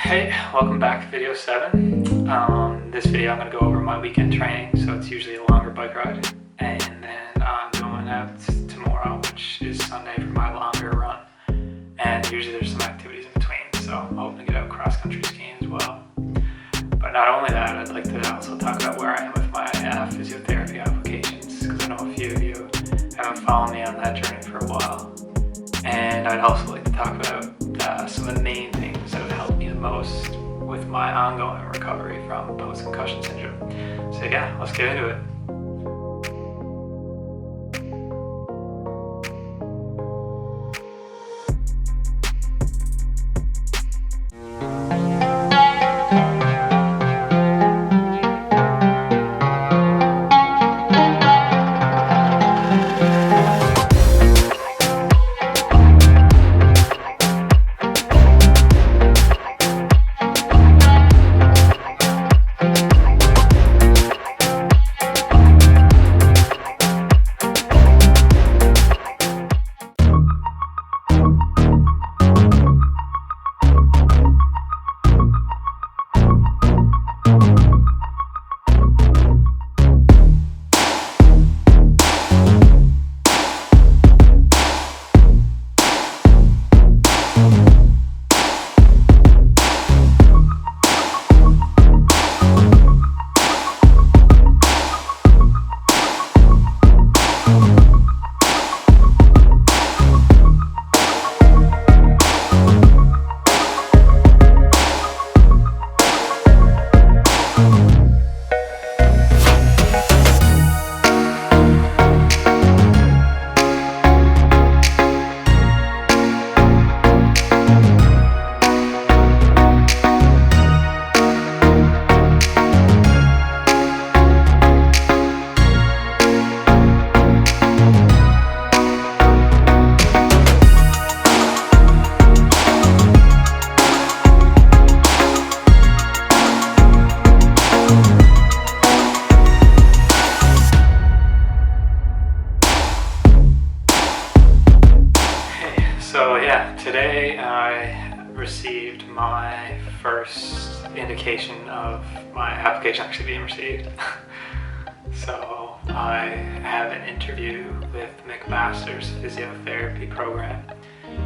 Hey, welcome back to video 7. This video I'm going to go over my weekend training, so it's usually a longer bike ride. And then I'm going out tomorrow, which is Sunday, for my longer run. And usually there's some activities in between, so I'm hoping to get out cross-country skiing as well. But not only that, I'd like to also talk about where I am with my physiotherapy applications, because I know a few of you haven't followed me on that journey for a while. And I'd also like to talk about some of the main things that have helped me the most with my ongoing recovery from post-concussion syndrome. So yeah, let's get into it. So yeah, today I received my first indication of my application actually being received. So I have an interview with McMaster's physiotherapy program.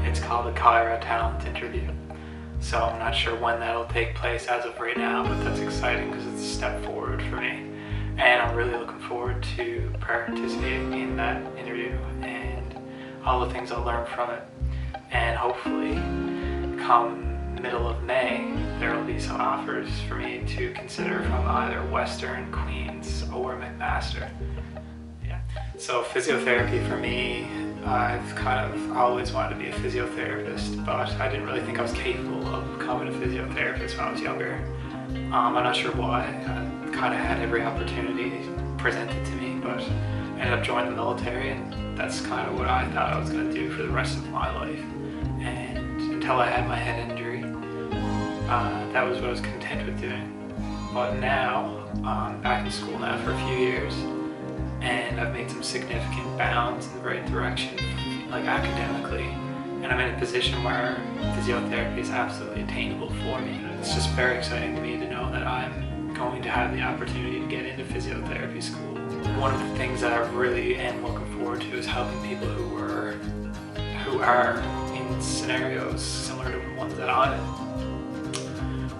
It's called the Cairo Talent Interview. So I'm not sure when that'll take place as of right now, but that's exciting because it's a step forward for me. And I'm really looking forward to participating in that interview and all the things I'll learn from it. And hopefully, come middle of May, there will be some offers for me to consider from either Western, Queens, or McMaster. Yeah. So physiotherapy for me, I've kind of always wanted to be a physiotherapist, but I didn't really think I was capable of becoming a physiotherapist when I was younger. I'm not sure why. I kind of had every opportunity presented to me, but I ended up joining the military, and that's kind of what I thought I was going to do for the rest of my life. And until I had my head injury, that was what I was content with doing. But now, I'm back in school now for a few years, and I've made some significant bounds in the right direction, like academically, and I'm in a position where physiotherapy is absolutely attainable for me. It's just very exciting to me to know that I'm going to have the opportunity to get into physiotherapy school. One of the things that I really am looking forward to is helping people who are in scenarios similar to the ones that I'm in.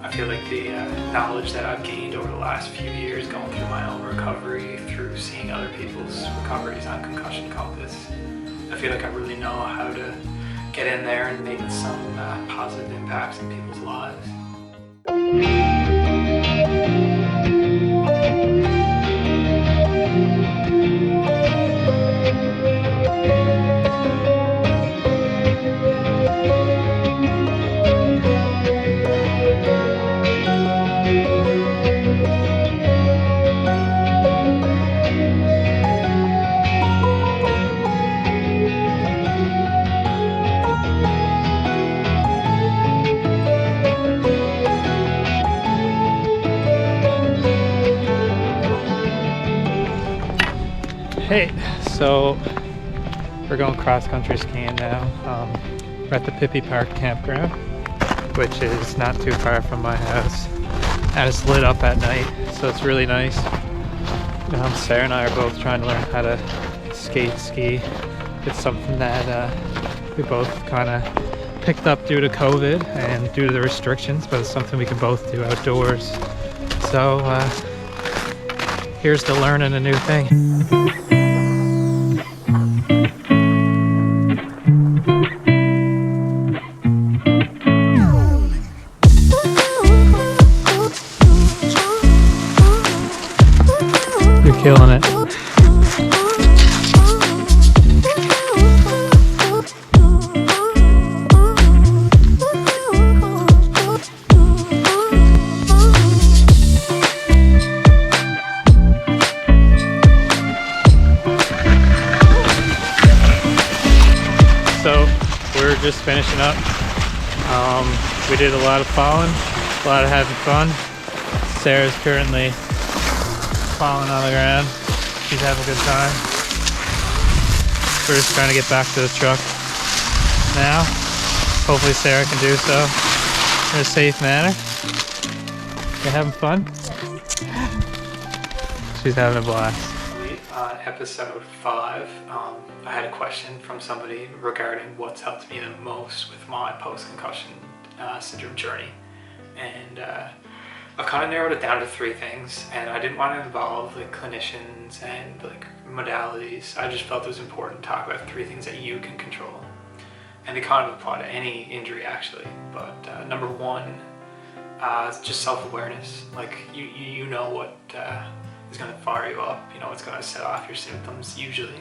I feel like the knowledge that I've gained over the last few years going through my own recovery, through seeing other people's recoveries on Concussion Compass, I feel like I really know how to get in there and make some positive impacts in people's lives. Hey, so we're going cross-country skiing now. We're at the Pippi Park campground. which is not too far from my house, and it's lit up at night, so it's really nice. Sarah and I are both trying to learn how to ski. It's something that we both kind of picked up due to COVID and due to the restrictions, but it's something we can both do outdoors. So here's to learning a new thing. You're killing it. So we're just finishing up. We did a lot of falling, a lot of having fun. Sarah's currently falling on the ground. She's having a good time. We're just trying to get back to the truck now. Hopefully Sarah can do so in a safe manner. You having fun? She's having a blast. On episode 5, I had a question from somebody regarding what's helped me the most with my post-concussion syndrome journey, and I've kind of narrowed it down to 3 things, and I didn't want to involve like clinicians and like modalities. I just felt it was important to talk about 3 things that you can control, and they kind of apply to any injury actually. But number 1 is just self-awareness. Like you know what is going to fire you up, you know what's going to set off your symptoms usually,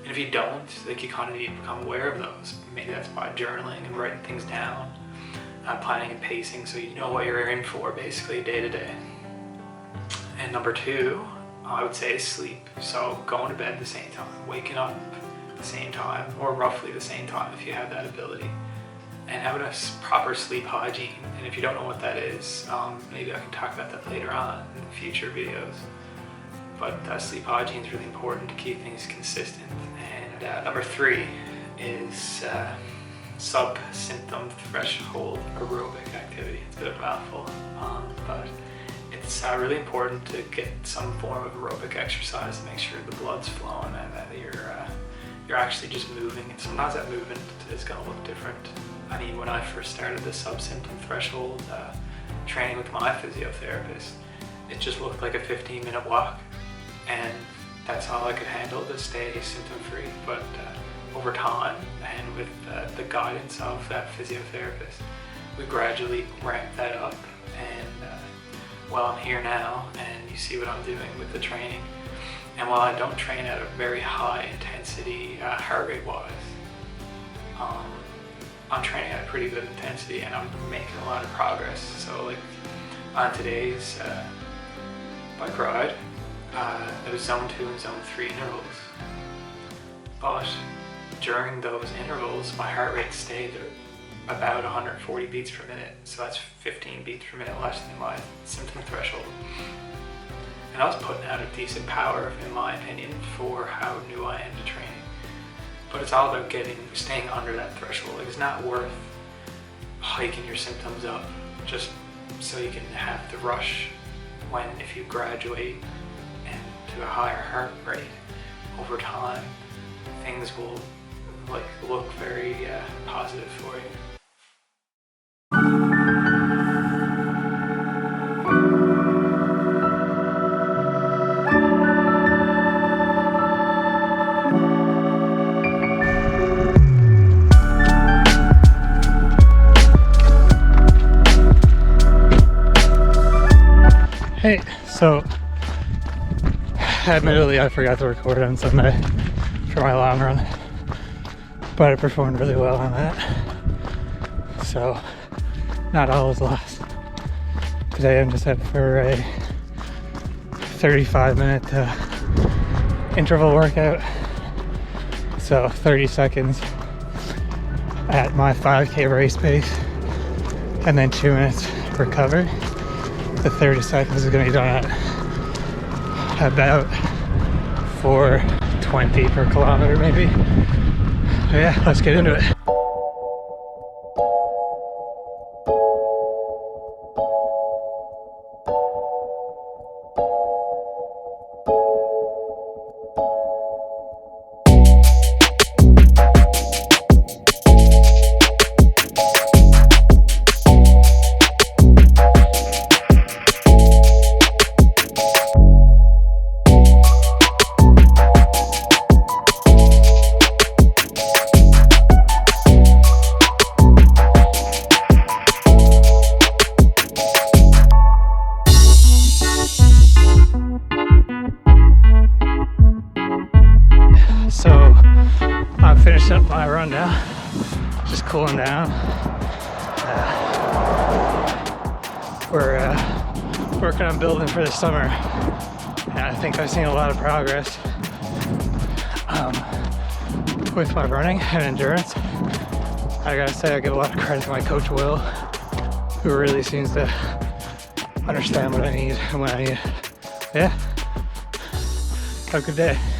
and if you don't, like you kind of need to become aware of those. Maybe that's by journaling and writing things down, planning and pacing, so you know what you're in for basically day to day. And number 2, I would say, is sleep. So going to bed at the same time, waking up at the same time, or roughly the same time if you have that ability, and having a proper sleep hygiene. And if you don't know what that is, maybe I can talk about that later on in future videos. But sleep hygiene is really important to keep things consistent. And number 3 is sub-symptom threshold aerobic activity. It's a bit of a mouthful, but it's really important to get some form of aerobic exercise to make sure the blood's flowing and that you're actually just moving. And sometimes that movement is going to look different. I mean, when I first started the sub-symptom threshold training with my physiotherapist, it just looked like a 15-minute walk, and that's all I could handle to stay symptom-free. But over time, and with the guidance of that physiotherapist, we gradually ramped that up. And while I'm here now, and you see what I'm doing with the training, and while I don't train at a very high intensity heart rate wise, I'm training at a pretty good intensity, and I'm making a lot of progress. So like on today's bike ride, it was zone 2 and zone 3 intervals, but during those intervals my heart rate stayed at about 140 beats per minute, so that's 15 beats per minute less than my symptom threshold. And I was putting out a decent power, in my opinion, for how new I am to training. But it's all about staying under that threshold. Like, it's not worth hiking your symptoms up just so you can have the rush when, if you graduate and to a higher heart rate over time, things will look very positive for you. Hey, so admittedly I forgot to record on Sunday for my long run, but I performed really well on that, so not all is lost. Today I'm just heading for a 35-minute interval workout, so 30 seconds at my 5K race pace, and then 2 minutes recover. The 30 seconds is going to be done at about 4:20 per kilometer maybe. So yeah, let's get into it. slowing down. We're working on building for the summer, and I think I've seen a lot of progress with my running and endurance. I gotta say, I give a lot of credit to my coach Will, who really seems to understand what I need and when I need it. Yeah, have a good day.